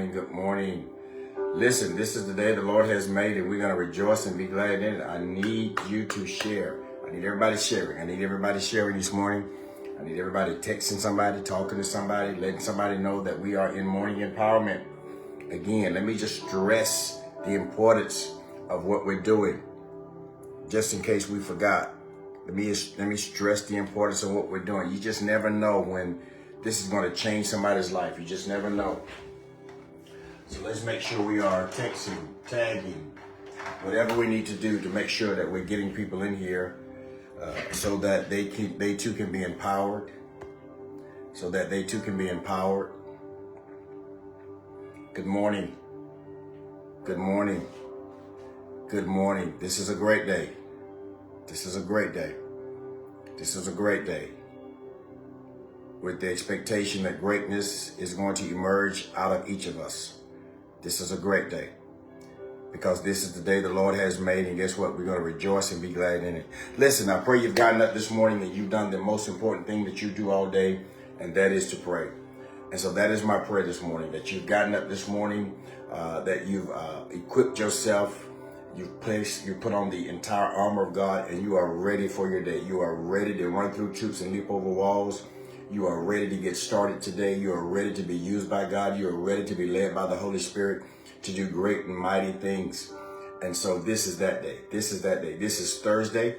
morning. Good morning. Listen, this is the day the Lord has made, and we're going to rejoice and be glad in it. I need you to share. I need everybody sharing. I need everybody sharing this morning. I need everybody texting somebody, talking to somebody, letting somebody know that we are in morning empowerment. Again, let me just stress the importance of what we're doing, just in case we forgot. Let me stress the importance of what we're doing. You just never know when this is going to change somebody's life. You just never know. So let's make sure we are texting, tagging, whatever we need to do to make sure that we're getting people in here so that they too can be empowered. So that they too can be empowered. Good morning. Good morning. Good morning. This is a great day. This is a great day. This is a great day. With the expectation that greatness is going to emerge out of each of us. This is a great day. Because this is the day the Lord has made, and guess what? We're going to rejoice and be glad in it. Listen, I pray you've gotten up this morning and you've done the most important thing that you do all day, and that is to pray. And so that is my prayer this morning, that you've gotten up this morning, that you've equipped yourself, you put on the entire armor of God, and you are ready for your day. You are ready to run through troops and leap over walls. You are ready to get started today. You are ready to be used by God. You are ready to be led by the Holy Spirit to do great and mighty things. And so this is that day. This is that day. This is Thursday.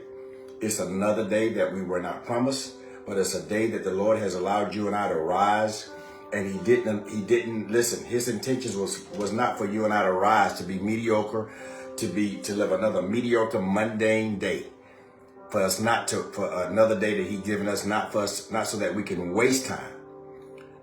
It's another day that we were not promised, but it's a day that the Lord has allowed you and I to rise. And he didn't listen. His intentions was not for you and I to rise, to be mediocre, to live another mediocre, mundane day. For another day that he's given us, not so that we can waste time,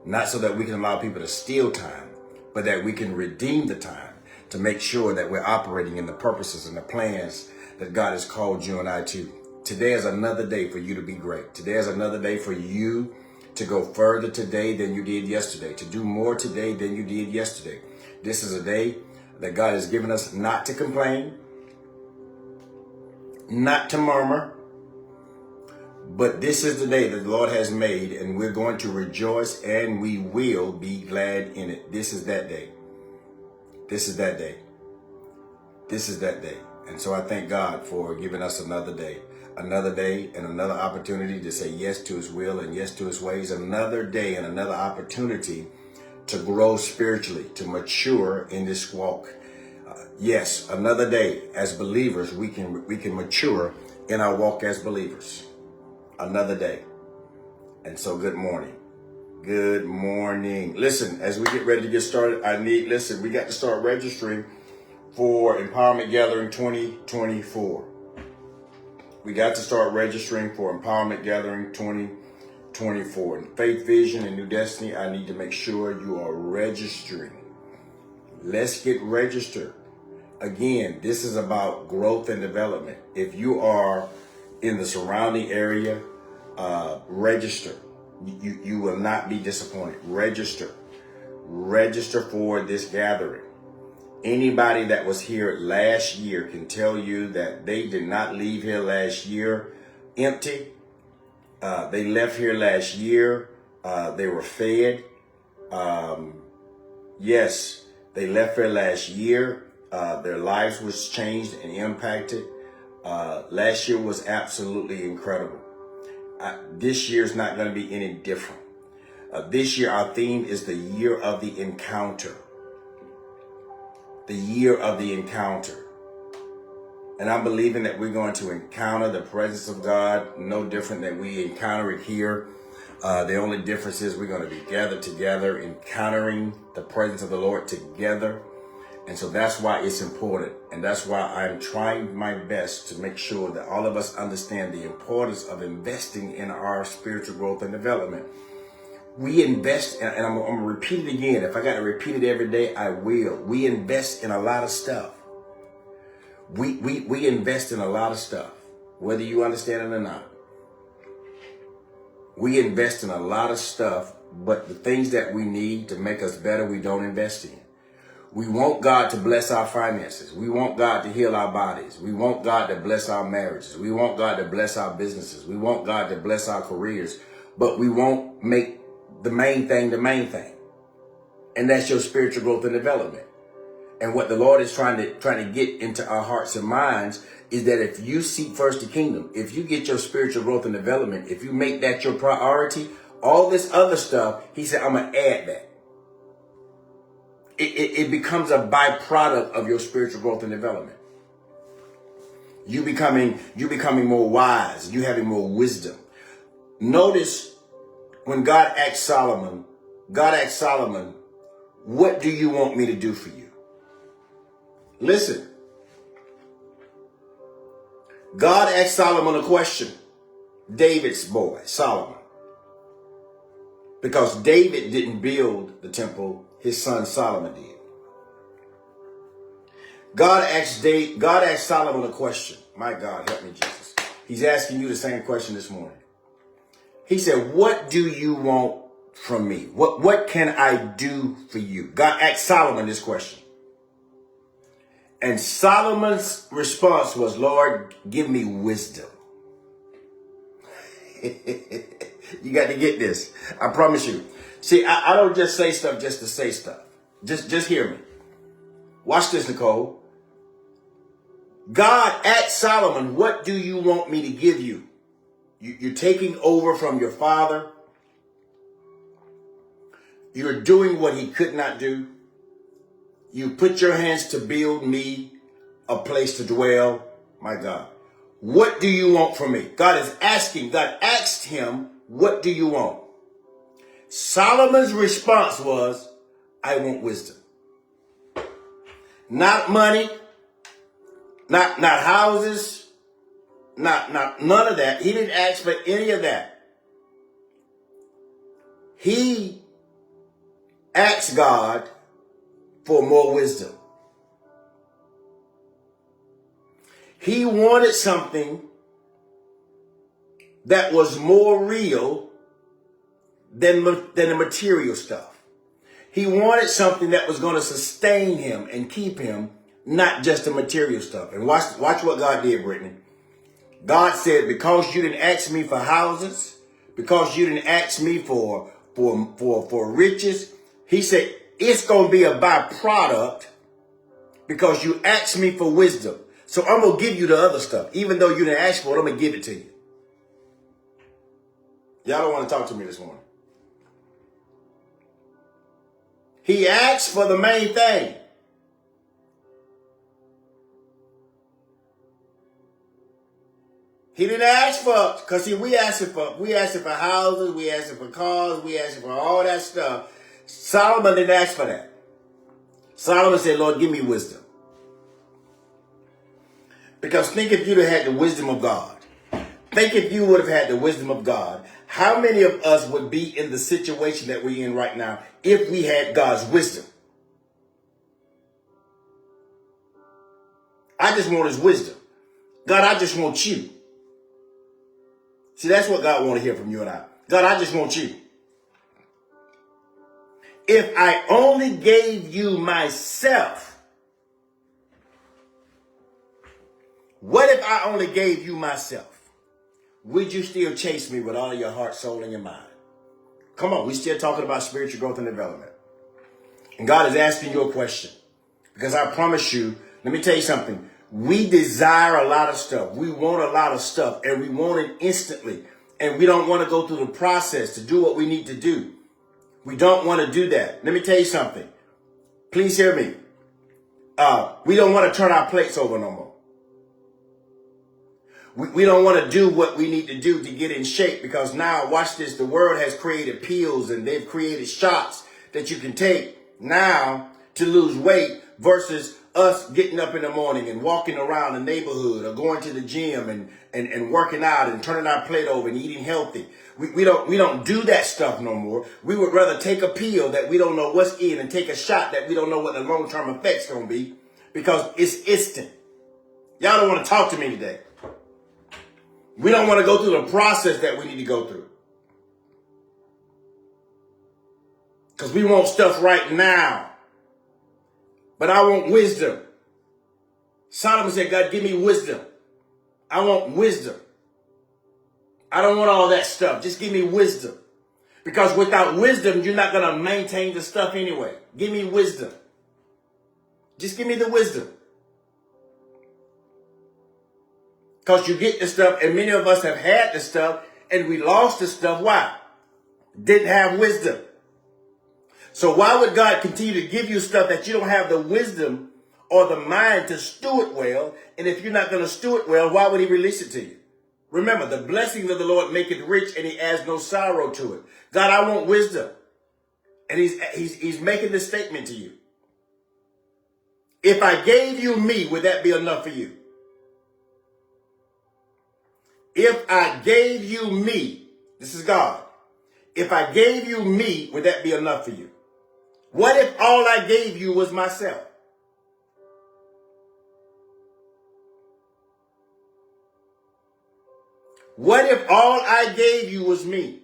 not so that we can allow people to steal time, but that we can redeem the time to make sure that we're operating in the purposes and the plans that God has called you and I to. Today is another day for you to be great. Today is another day for you to go further today than you did yesterday, to do more today than you did yesterday. This is a day that God has given us not to complain, not to murmur, but this is the day that the Lord has made, and we're going to rejoice and we will be glad in it. This is that day. This is that day. This is that day. And so I thank God for giving us another day and another opportunity to say yes to his will and yes to his ways. Another day and another opportunity to grow spiritually, to mature in this walk. Yes, another day as believers, we can mature in our walk as believers. Another day. And so good morning. Good morning. Listen, as we get ready to get started, we got to start registering for Empowerment Gathering 2024. We got to start registering for Empowerment Gathering 2024. In Faith, Vision, and New Destiny, I need to make sure you are registering. Let's get registered. Again, this is about growth and development. If you are in the surrounding area, register. You will not be disappointed. Register for this gathering. Anybody that was here last year can tell you that they did not leave here last year empty. They left here last year. They were fed. Yes, they left here last year. Their lives was changed and impacted. Last year was absolutely incredible. This year's not going to be any different. This year, our theme is the year of the encounter. The year of the encounter. And I'm believing that we're going to encounter the presence of God no different than we encounter it here. The only difference is we're going to be gathered together, encountering the presence of the Lord together. And so that's why it's important. And that's why I'm trying my best to make sure that all of us understand the importance of investing in our spiritual growth and development. We invest, and I'm going to repeat it again. If I got to repeat it every day, I will. We invest in a lot of stuff. We invest in a lot of stuff, whether you understand it or not. We invest in a lot of stuff, but the things that we need to make us better, we don't invest in. We want God to bless our finances. We want God to heal our bodies. We want God to bless our marriages. We want God to bless our businesses. We want God to bless our careers. But we won't make the main thing the main thing. And that's your spiritual growth and development. And what the Lord is trying to get into our hearts and minds is that if you seek first the kingdom, if you get your spiritual growth and development, if you make that your priority, all this other stuff, he said, I'm going to add that. It becomes a byproduct of your spiritual growth and development. You becoming more wise. You having more wisdom. Notice when God asked Solomon, what do you want me to do for you? Listen. God asked Solomon a question. David's boy, Solomon. Because David didn't build the temple, his son Solomon did. God asked Solomon a question. My God, help me, Jesus. He's asking you the same question this morning. He said, what do you want from me? What can I do for you? God asked Solomon this question. And Solomon's response was, Lord, give me wisdom. You got to get this. I promise you. See, I don't just say stuff just to say stuff. Just hear me. Watch this, Nicole. God asked Solomon, what do you want me to give you? You're taking over from your father. You're doing what he could not do. You put your hands to build me a place to dwell. My God. What do you want from me? God asked him, what do you want? Solomon's response was, I want wisdom. Not money, not houses, not none of that. He didn't ask for any of that. He asked God for more wisdom. He wanted something that was more real than the material stuff. He wanted something that was going to sustain him and keep him, not just the material stuff. And watch what God did, Brittany. God said, because you didn't ask me for houses, because you didn't ask me for riches, he said, it's going to be a byproduct because you asked me for wisdom. So I'm going to give you the other stuff. Even though you didn't ask for it, I'm going to give it to you. Y'all don't want to talk to me this morning. He asked for the main thing. He didn't ask for, because see, we asking for houses, we asking for cars, we asking for all that stuff. Solomon didn't ask for that. Solomon said, Lord, give me wisdom. Because think if you'd have had the wisdom of God. Think if you would have had the wisdom of God. How many of us would be in the situation that we're in right now if we had God's wisdom? I just want his wisdom. God, I just want you. See, that's what God wants to hear from you and I. God, I just want you. If I only gave you myself, what if I only gave you myself? Would you still chase me with all your heart, soul, and your mind? Come on, we're still talking about spiritual growth and development. And God is asking you a question. Because I promise you, let me tell you something. We desire a lot of stuff. We want a lot of stuff, and we want it instantly. And we don't want to go through the process to do what we need to do. We don't want to do that. Let me tell you something. Please hear me. We don't want to turn our plates over no more. We don't want to do what we need to do to get in shape, because now, watch this, the world has created pills and they've created shots that you can take now to lose weight versus us getting up in the morning and walking around the neighborhood or going to the gym and working out and turning our plate over and eating healthy. We don't do that stuff no more. We would rather take a pill that we don't know what's in and take a shot that we don't know what the long-term effect's going to be, because it's instant. Y'all don't want to talk to me today. We don't want to go through the process that we need to go through. Because we want stuff right now. But I want wisdom. Solomon said, God, give me wisdom. I want wisdom. I don't want all that stuff. Just give me wisdom. Because without wisdom, you're not going to maintain the stuff anyway. Give me wisdom. Just give me the wisdom. Because you get the stuff, and many of us have had the stuff, and we lost the stuff. Why? Didn't have wisdom. So why would God continue to give you stuff that you don't have the wisdom or the mind to steward well? And if you're not going to steward well, why would he release it to you? Remember, the blessings of the Lord make it rich, and he adds no sorrow to it. God, I want wisdom. And he's making this statement to you. If I gave you me, would that be enough for you? If I gave you me, this is God. If I gave you me, would that be enough for you? What if all I gave you was myself? What if all I gave you was me?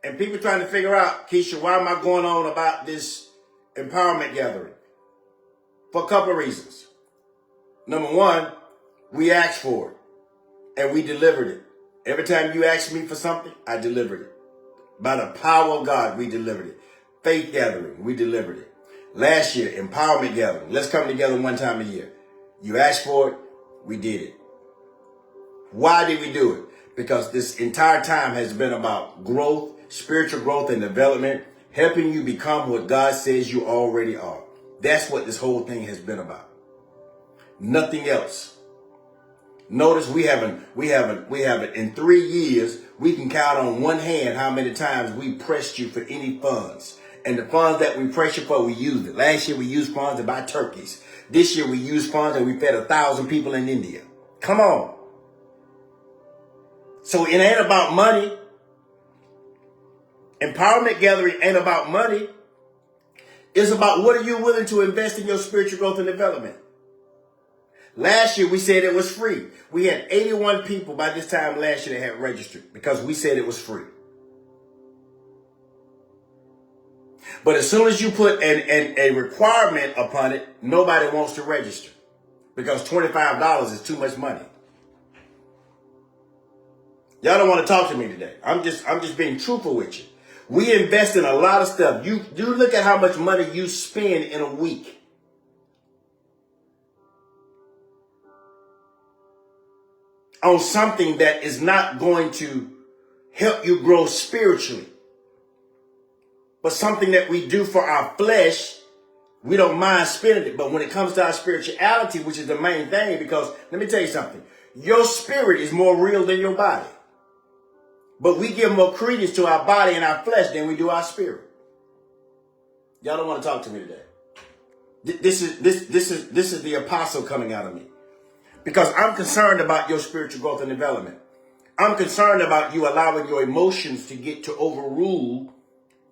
And people trying to figure out, Keisha, why am I going on about this empowerment gathering? For a couple of reasons. Number one, we asked for it and we delivered it. Every time you asked me for something, I delivered it. By the power of God, we delivered it. Faith gathering, we delivered it. Last year, empowerment gathering. Let's come together one time a year. You asked for it, we did it. Why did we do it? Because this entire time has been about growth, spiritual growth and development, helping you become what God says you already are. That's what this whole thing has been about. Nothing else. Notice we haven't, in 3 years, we can count on one hand how many times we pressed you for any funds. And the funds that we pressed you for, we used it. Last year we used funds to buy turkeys. This year we used funds and we fed 1,000 people in India. Come on. So it ain't about money. Empowerment gathering ain't about money. It's about what are you willing to invest in your spiritual growth and development. Last year, we said it was free. We had 81 people by this time last year that had registered because we said it was free. But as soon as you put a requirement upon it, nobody wants to register because $25 is too much money. Y'all don't want to talk to me today. I'm just being truthful with you. We invest in a lot of stuff. You look at how much money you spend in a week. On something that is not going to help you grow spiritually. But something that we do for our flesh, we don't mind spending it. But when it comes to our spirituality, which is the main thing, because let me tell you something. Your spirit is more real than your body. But we give more credence to our body and our flesh than we do our spirit. Y'all don't want to talk to me today. This is the apostle coming out of me. Because I'm concerned about your spiritual growth and development. I'm concerned about you allowing your emotions to get to overrule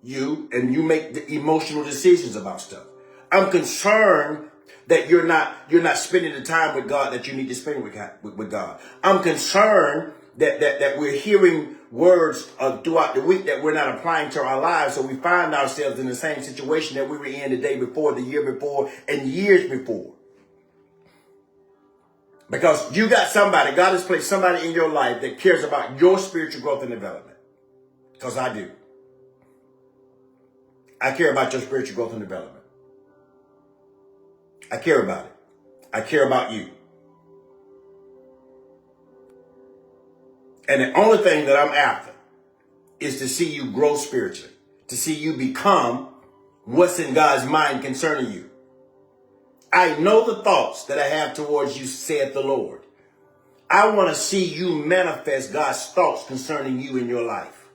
you and you make the emotional decisions about stuff. I'm concerned that you're not spending the time with God that you need to spend with God. I'm concerned that we're hearing words throughout the week that we're not applying to our lives. So we find ourselves in the same situation that we were in the day before, the year before, and years before. Because you got somebody, God has placed somebody in your life that cares about your spiritual growth and development. Because I do. I care about your spiritual growth and development. I care about it. I care about you. And the only thing that I'm after is to see you grow spiritually. To see you become what's in God's mind concerning you. I know the thoughts that I have towards you, saith the Lord. I want to see you manifest God's thoughts concerning you in your life.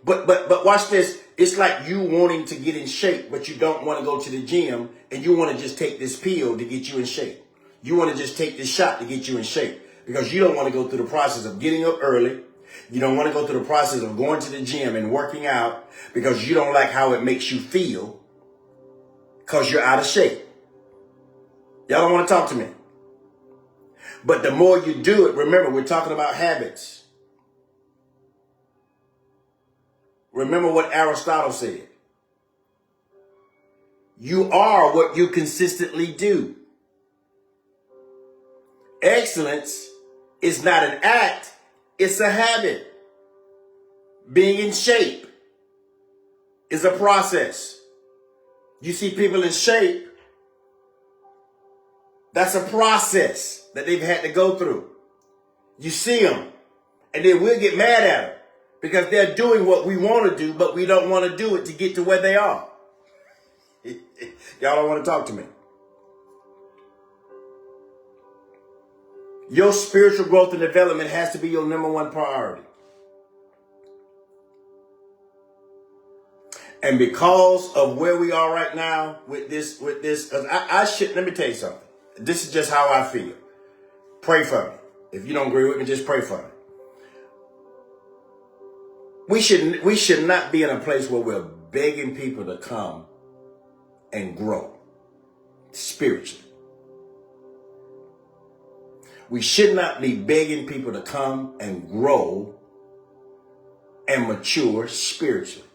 But watch this. It's like you wanting to get in shape, but you don't want to go to the gym and you want to just take this pill to get you in shape. You want to just take this shot to get you in shape because you don't want to go through the process of getting up early. You don't want to go through the process of going to the gym and working out because you don't like how it makes you feel because you're out of shape. Y'all don't want to talk to me. But the more you do it, remember, we're talking about habits. Remember what Aristotle said. You are what you consistently do. Excellence is not an act, it's a habit. Being in shape is a process. You see people in shape, that's a process that they've had to go through. You see them, and then we'll get mad at them because they're doing what we want to do, but we don't want to do it to get to where they are. Y'all don't want to talk to me. Your spiritual growth and development has to be your number one priority. And because of where we are right now with this, I should, let me tell you something. This is just how I feel. Pray for me. If you don't agree with me, just pray for me. We should not be in a place where we're begging people to come and grow spiritually. We should not be begging people to come and grow and mature spiritually.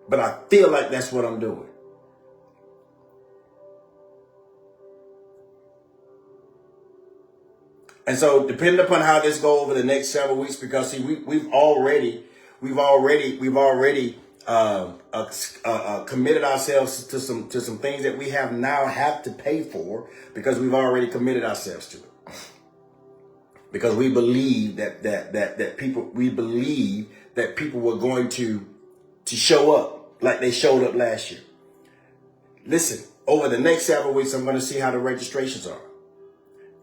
But I feel like that's what I'm doing. And so, depending upon how this goes over the next several weeks, because see, we've already committed ourselves to some things that we have to pay for because we've already committed ourselves to it. Because we believe that people were going to show up like they showed up last year. Listen, over the next several weeks, I'm going to see how the registrations are.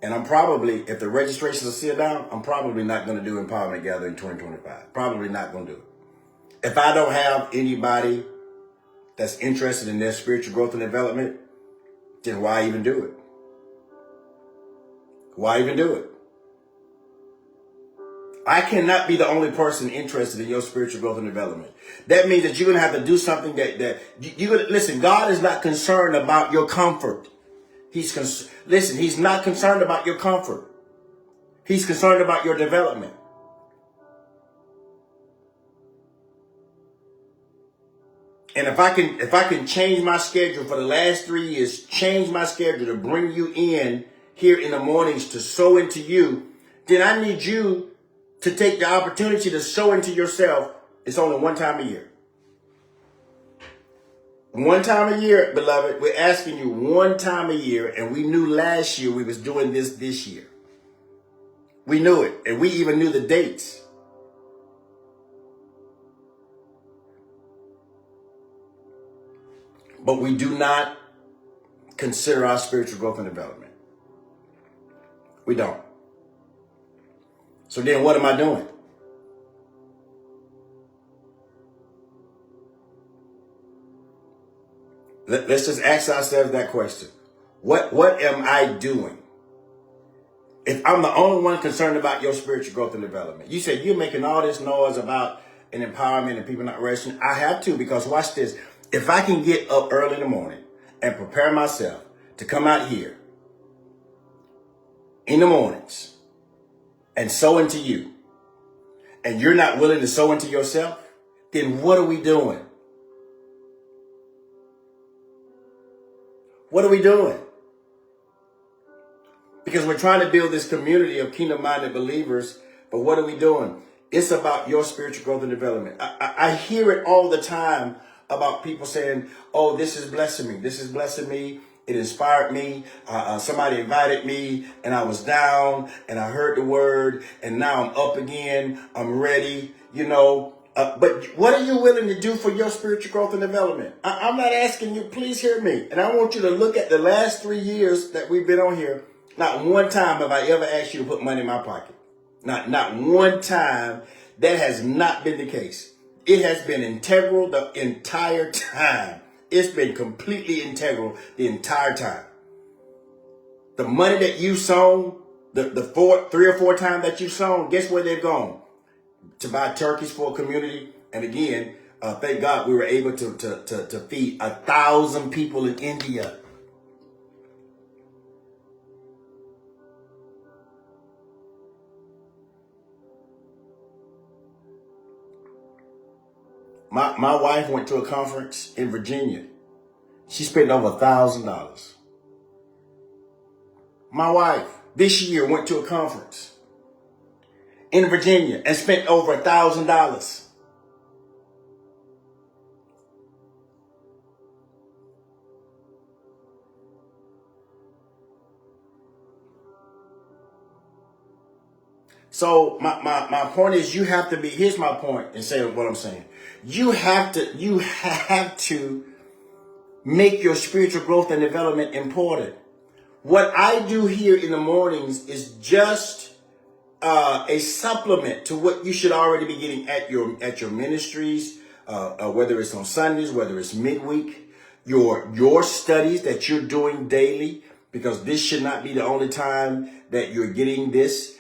And I'm probably, if the registrations are still down, I'm probably not going to do Empowerment Gathering 2025. Probably not going to do it. If I don't have anybody that's interested in their spiritual growth and development, then why even do it? Why even do it? I cannot be the only person interested in your spiritual growth and development. That means that you're going to have to do something that you're going to, listen, God is not concerned about your comfort. He's not concerned about your comfort. He's concerned about your development. And if I can change my schedule for the last 3 years, change my schedule to bring you in here in the mornings to sow into you, then I need you to take the opportunity to sow into yourself. It's only one time a year. One time a year, beloved. We're asking you one time a year, and we knew last year we was doing this year. We knew it, and we even knew the dates. But we do not consider our spiritual growth and development. We don't. So then what am I doing? Let's just ask ourselves that question. What am I doing? If I'm the only one concerned about your spiritual growth and development. You said you're making all this noise about an empowerment and people not resting. I have to, because watch this. If I can get up early in the morning and prepare myself to come out here in the mornings and sow into you, and you're not willing to sow into yourself, then what are we doing? What are we doing? Because we're trying to build this community of kingdom-minded believers, but what are we doing? It's about your spiritual growth and development. I hear it all the time about people saying, oh, this is blessing me. This is blessing me. It inspired me. Somebody invited me and I was down and I heard the word and now I'm up again. I'm ready, But what are you willing to do for your spiritual growth and development? I'm not asking you, please hear me. And I want you to look at the last 3 years that we've been on here. Not one time have I ever asked you to put money in my pocket. Not one time. That has not been the case. It has been integral the entire time. It's been completely integral the entire time. The money that you've sown, the 3 or 4 times that you've sown, guess where they've gone? To buy turkeys for a community. And again, thank God we were able to feed 1,000 people in India. My wife went to a conference in Virginia. She spent over $1,000. My wife this year went to a conference in Virginia and spent over $1,000. So my point is, you have to be, here's my point in saying what I'm saying. You have to make your spiritual growth and development important. What I do here in the mornings is just a supplement to what you should already be getting at your ministries, whether it's on Sundays, whether it's midweek, your studies that you're doing daily, because this should not be the only time that you're getting this.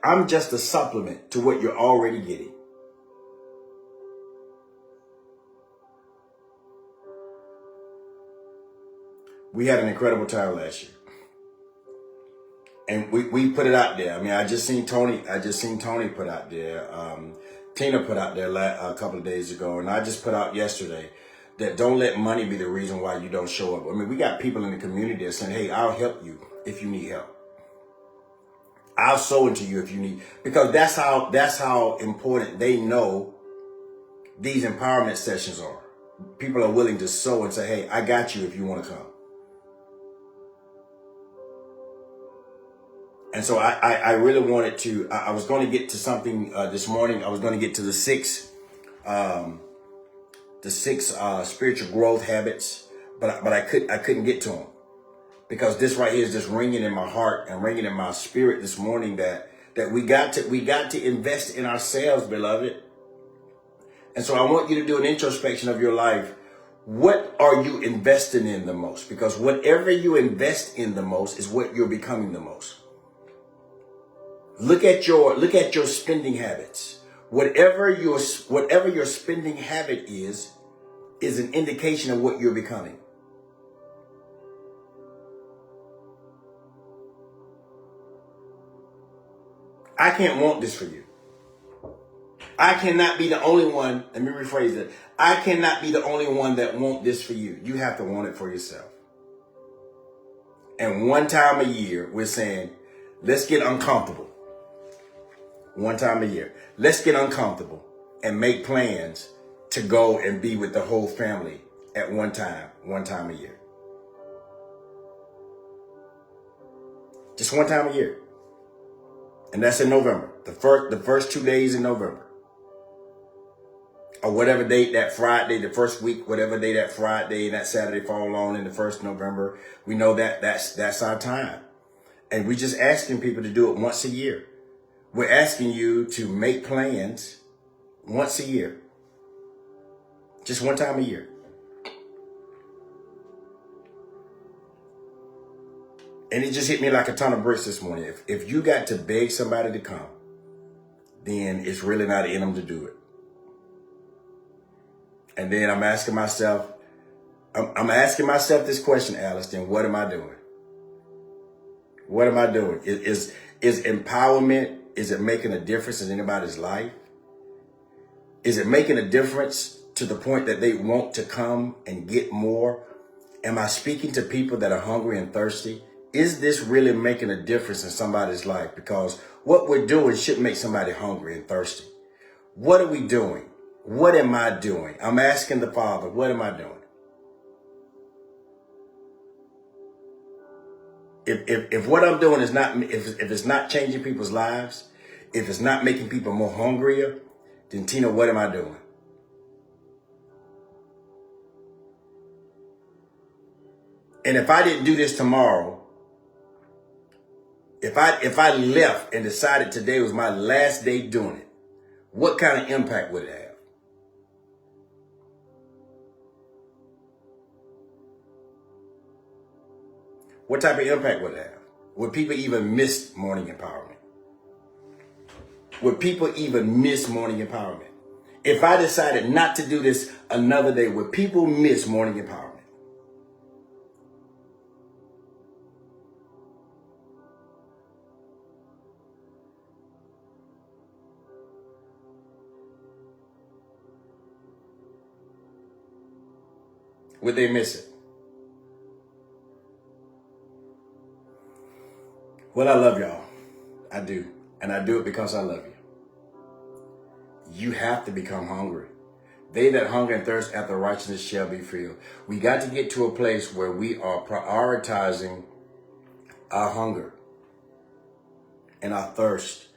I'm just a supplement to what you're already getting. We had an incredible time last year. And we put it out there. I mean, I just seen Tony put out there. Tina put out there a couple of days ago. And I just put out yesterday that don't let money be the reason why you don't show up. I mean, we got people in the community that saying, hey, I'll help you if you need help. I'll sow into you if you need, because that's how important they know these empowerment sessions are. People are willing to sow and say, hey, I got you if you want to come. And so I really wanted to, I was going to get to something this morning. I was going to get to the six spiritual growth habits, but I couldn't get to them, because this right here is just ringing in my heart and ringing in my spirit this morning that we got to invest in ourselves, beloved. And so I want you to do an introspection of your life. What are you investing in the most? Because whatever you invest in the most is what you're becoming the most. Look at your spending habits. Whatever your spending habit is an indication of what you're becoming. I can't want this for you. I cannot be the only one. Let me rephrase it. I cannot be the only one that want this for you. You have to want it for yourself. And one time a year, we're saying, let's get uncomfortable. One time a year. Let's get uncomfortable and make plans to go and be with the whole family at one time a year. Just one time a year. And that's in November. The first 2 days in November. Or whatever date that Friday, the first week, whatever day that Friday and that Saturday fall on in the 1st November. We know that's our time. And we're just asking people to do it once a year. We're asking you to make plans once a year. Just one time a year. And it just hit me like a ton of bricks this morning. If you got to beg somebody to come, then it's really not in them to do it. And then I'm asking myself this question, Alice, then what am I doing? What am I doing? Is empowerment, is it making a difference in anybody's life? Is it making a difference to the point that they want to come and get more? Am I speaking to people that are hungry and thirsty? Is this really making a difference in somebody's life? Because what we're doing should make somebody hungry and thirsty. What are we doing? What am I doing? I'm asking the Father, what am I doing? If what I'm doing is not, if it's not changing people's lives, if it's not making people more hungrier, then Tina, what am I doing? And if I didn't do this tomorrow, if I left and decided today was my last day doing it, what kind of impact would it have? What type of impact would it have? Would people even miss morning empowerment? Would people even miss morning empowerment? If I decided not to do this another day, would people miss morning empowerment? Would they miss it? Well, I love y'all. I do. And I do it because I love you. You have to become hungry. They that hunger and thirst after righteousness shall be filled. We got to get to a place where we are prioritizing our hunger and our thirst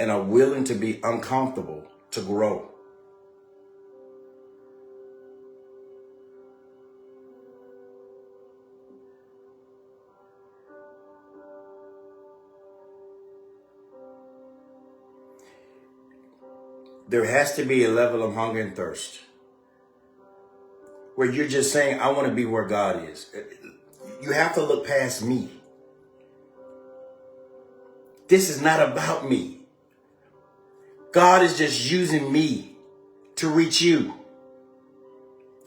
and are willing to be uncomfortable to grow. There has to be a level of hunger and thirst where you're just saying, I want to be where God is. You have to look past me. This is not about me. God is just using me to reach you.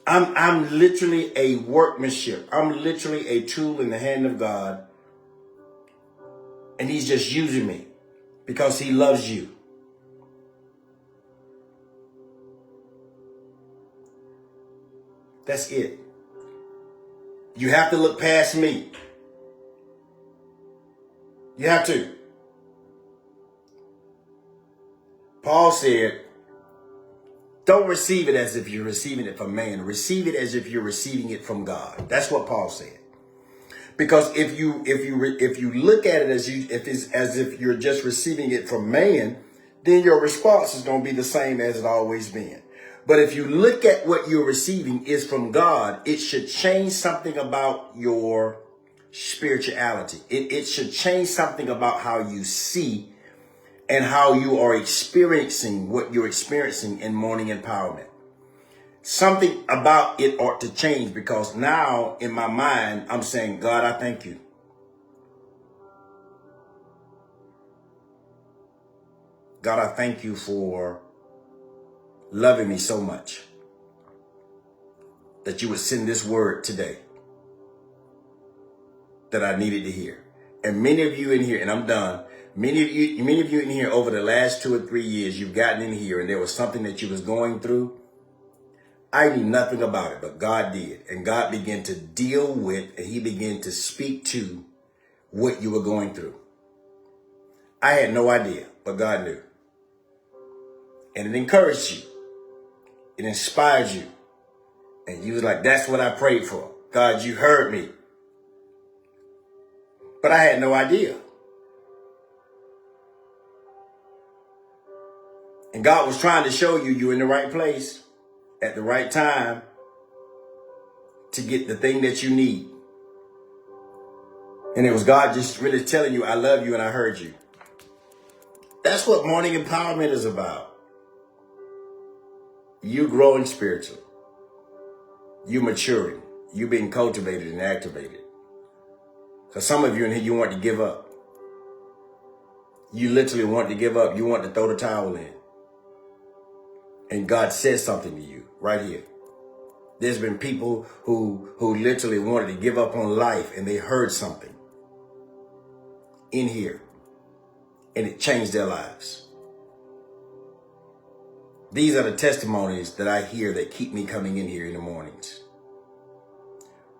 I'm literally a workmanship. I'm literally a tool in the hand of God. And he's just using me because he loves you. That's it. You have to look past me. You have to. Paul said, don't receive it as if you're receiving it from man. Receive it as if you're receiving it from God. That's what Paul said. Because if you look at it as if you're just receiving it from man, then your response is going to be the same as it always been. But if you look at what you're receiving is from God, it should change something about your spirituality. It should change something about how you see and how you are experiencing what you're experiencing in morning empowerment. Something about it ought to change, because now in my mind, I'm saying, God, I thank you. God, I thank you for loving me so much that you would send this word today that I needed to hear. And many of you in here, and I'm done, many of you in here over the last 2 or 3 years, you've gotten in here and there was something that you was going through. I knew nothing about it, but God did. And God began to deal with, and he began to speak to what you were going through. I had no idea, but God knew. And it encouraged you. It inspired you. And you was like, that's what I prayed for. God, you heard me. But I had no idea. And God was trying to show you you're in the right place at the right time to get the thing that you need. And it was God just really telling you, I love you and I heard you. That's what morning empowerment is about. You growing spiritually. You maturing. You being cultivated and activated. Because some of you in here, you want to give up. You literally want to give up. You want to throw the towel in. And God says something to you right here. There's been people who literally wanted to give up on life, and they heard something in here, and it changed their lives. These are the testimonies that I hear that keep me coming in here in the mornings.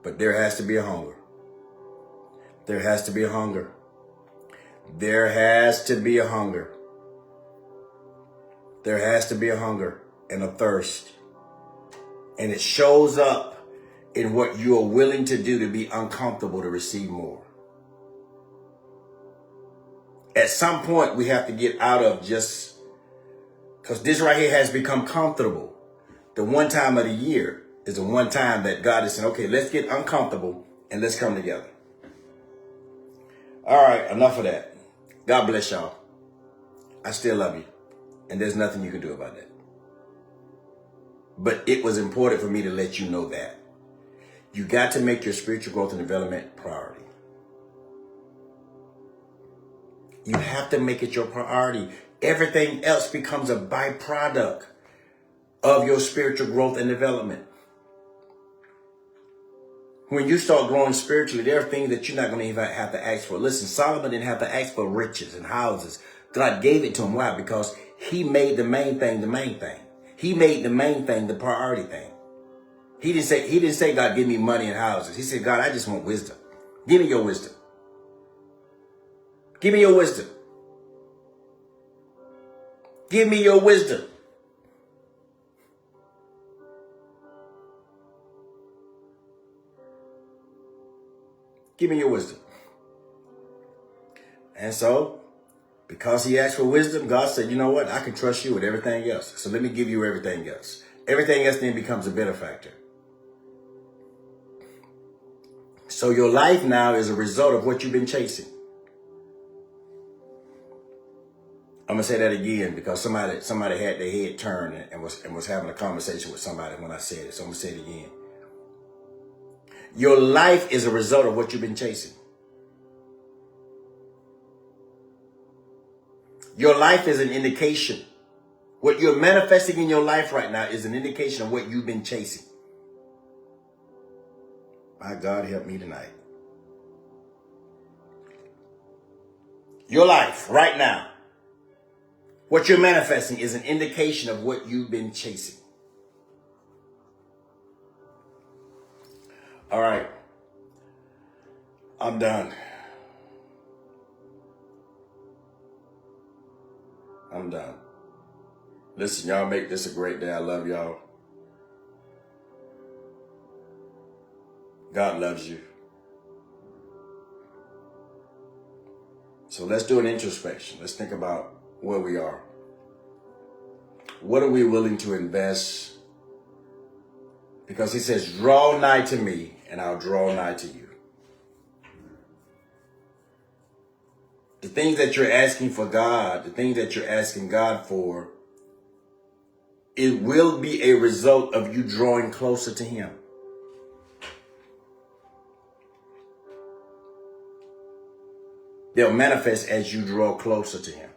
But there has to be a hunger. There has to be a hunger. There has to be a hunger. There has to be a hunger and a thirst. And it shows up in what you are willing to do to be uncomfortable to receive more. At some point, we have to get out of just, because this right here has become comfortable. The one time of the year is the one time that God is saying, okay, let's get uncomfortable and let's come together. All right, enough of that. God bless y'all. I still love you. And there's nothing you can do about that. But it was important for me to let you know that. You got to make your spiritual growth and development priority. You have to make it your priority. Everything else becomes a byproduct of your spiritual growth and development. When you start growing spiritually, there are things that you're not going to even have to ask for. Listen, Solomon didn't have to ask for riches and houses. God gave it to him. Why? Because he made the main thing the main thing. He made the main thing the priority thing. He didn't say, God, give me money and houses. He said, God, I just want wisdom. Give me your wisdom. Give me your wisdom. Give me your wisdom. Give me your wisdom. And so Because he asked for wisdom, God said, you know what? I can trust you with everything else. So let me give you everything else. Everything else then becomes a benefactor. So your life now is a result of what you've been chasing. I'm going to say that again because somebody had their head turned and was having a conversation with somebody when I said it. So I'm going to say it again. Your life is a result of what you've been chasing. Your life is an indication. What you're manifesting in your life right now is an indication of what you've been chasing. My God, help me tonight. Your life right now, what you're manifesting is an indication of what you've been chasing. All right. I'm done. I'm done. Listen, y'all make this a great day. I love y'all. God loves you. So let's do an introspection. Let's think about where we are. What are we willing to invest? Because he says, draw nigh to me and I'll draw nigh to you. The things that you're asking for God, the things that you're asking God for, it will be a result of you drawing closer to him. They'll manifest as you draw closer to him.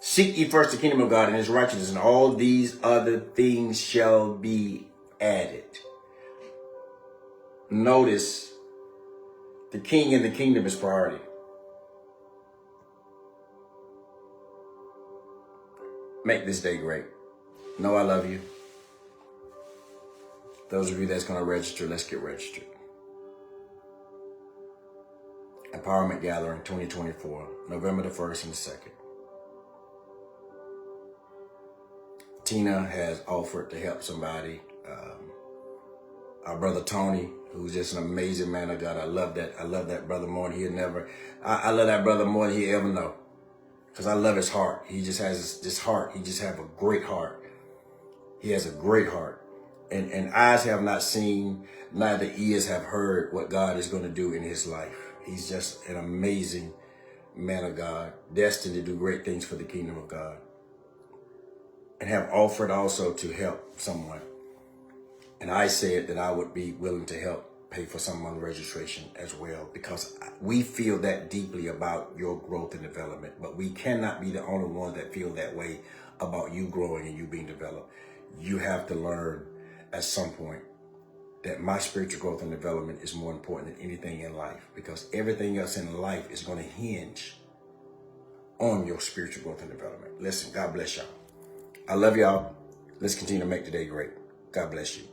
Seek ye first the kingdom of God and his righteousness, and all these other things shall be added. Notice the king and the kingdom is priority. Make this day great. Know I love you. Those of you that's going to register, let's get registered. Empowerment Gathering 2024, November the 1st and the 2nd. Tina has offered to help somebody. Our brother Tony, who's just an amazing man of God. I love that. I love that brother more than he'll never. I love that brother more than he'll ever know. Because I love his heart. He just has this heart. He just has a great heart. He has a great heart. And eyes have not seen, neither ears have heard what God is going to do in his life. He's just an amazing man of God, destined to do great things for the kingdom of God. And have offered also to help someone. And I said that I would be willing to help pay for someone's registration as well, because we feel that deeply about your growth and development. But we cannot be the only ones that feel that way about you growing and you being developed. You have to learn at some point that my spiritual growth and development is more important than anything in life, because everything else in life is going to hinge on your spiritual growth and development. Listen, God bless y'all. I love y'all. Let's continue to make today great. God bless you.